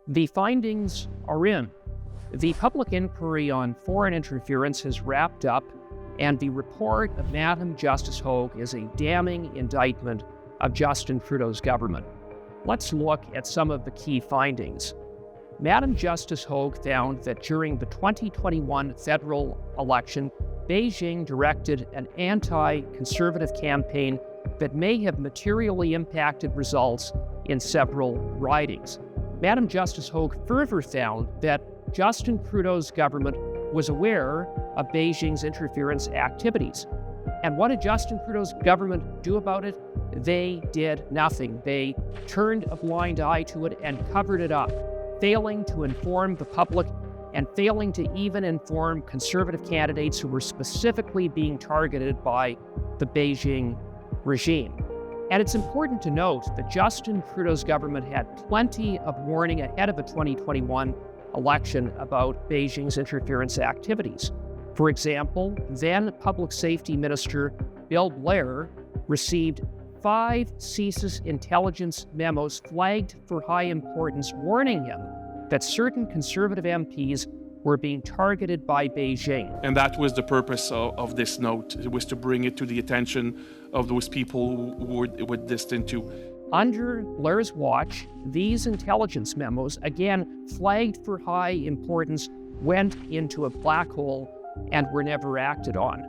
The findings are in. The public inquiry on foreign interference has wrapped up, and the report of Madam Justice Hogue is a damning indictment of Justin Trudeau's government. Let's look at some of the key findings. Madam Justice Hogue found that during the 2021 federal election, Beijing directed an anti-conservative campaign that may have materially impacted results in several ridings. Madam Justice Hogue further found that Justin Trudeau's government was aware of Beijing's interference activities. And what did Justin Trudeau's government do about it? They did nothing. They turned a blind eye to it and covered it up, failing to inform the public and failing to even inform conservative candidates who were specifically being targeted by the Beijing regime. And it's important to note that Justin Trudeau's government had plenty of warning ahead of the 2021 election about Beijing's interference activities. For example, then Public Safety Minister Bill Blair received 5 CSIS intelligence memos flagged for high importance, warning him that certain conservative MPs were being targeted by Beijing. And that was the purpose of this note. It was to bring it to the attention of those people who were distant to. Under Blair's watch, these intelligence memos, again flagged for high importance, went into a black hole and were never acted on.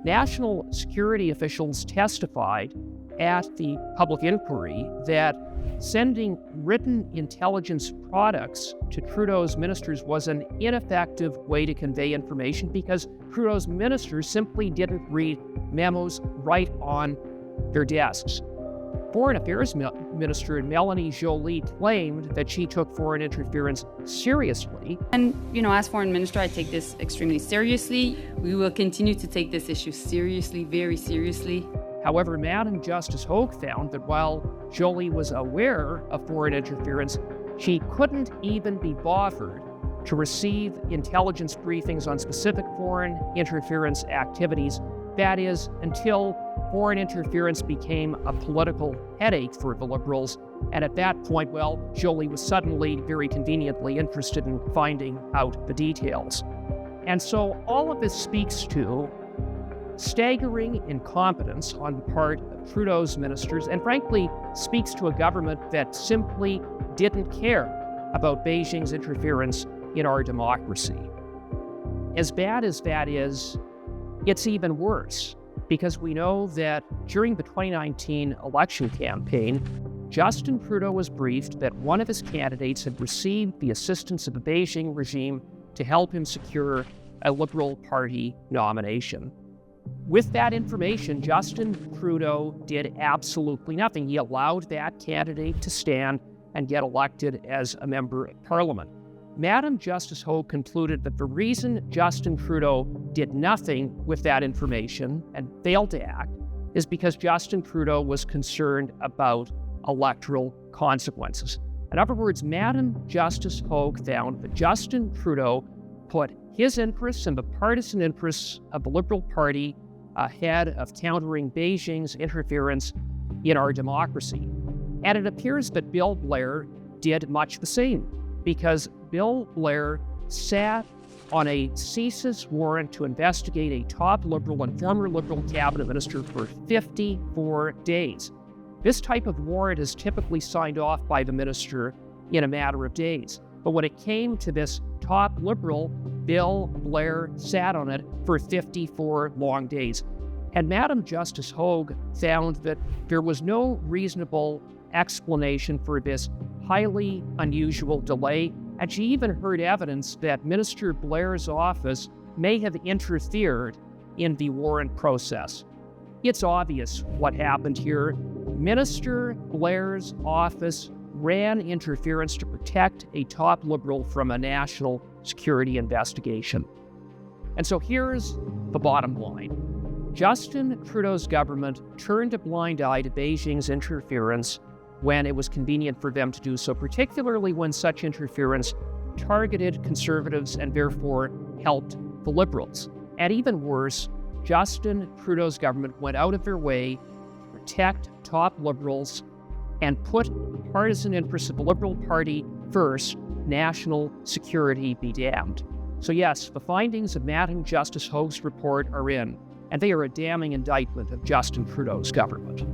National security officials testified at the public inquiry that sending written intelligence products to Trudeau's ministers was an ineffective way to convey information because Trudeau's ministers simply didn't read memos right on their desks. Foreign Affairs Minister Melanie Joly claimed that she took foreign interference seriously. And, as Foreign Minister, I take this extremely seriously. We will continue to take this issue seriously, very seriously. However, Madam Justice Hogue found that while Joly was aware of foreign interference, she couldn't even be bothered to receive intelligence briefings on specific foreign interference activities. That is, until foreign interference became a political headache for the Liberals. And at that point, Joly was suddenly very conveniently interested in finding out the details. And so all of this speaks to staggering incompetence on the part of Trudeau's ministers, and frankly, speaks to a government that simply didn't care about Beijing's interference in our democracy. As bad as that is, it's even worse, because we know that during the 2019 election campaign, Justin Trudeau was briefed that one of his candidates had received the assistance of the Beijing regime to help him secure a Liberal Party nomination. With that information, Justin Trudeau did absolutely nothing. He allowed that candidate to stand and get elected as a member of Parliament. Madam Justice Hogue concluded that the reason Justin Trudeau did nothing with that information and failed to act is because Justin Trudeau was concerned about electoral consequences. In other words, Madam Justice Hogue found that Justin Trudeau put his interests and the partisan interests of the Liberal Party ahead of countering Beijing's interference in our democracy. And it appears that Bill Blair did much the same, because Bill Blair sat on a CSIS warrant to investigate a top Liberal and former Liberal cabinet minister for 54 days. This type of warrant is typically signed off by the minister in a matter of days. But when it came to this top Liberal, Bill Blair sat on it for 54 long days. And Madam Justice Hogue found that there was no reasonable explanation for this highly unusual delay, and she even heard evidence that Minister Blair's office may have interfered in the warrant process. It's obvious what happened here. Minister Blair's office ran interference to protect a top Liberal from a national security investigation. And so here's the bottom line. Justin Trudeau's government turned a blind eye to Beijing's interference when it was convenient for them to do so, particularly when such interference targeted conservatives and therefore helped the Liberals. And even worse, Justin Trudeau's government went out of their way to protect top Liberals and put partisan interests of the Liberal Party first national security be damned. So yes, the findings of Madam Justice Hogue's report are in, and they are a damning indictment of Justin Trudeau's government.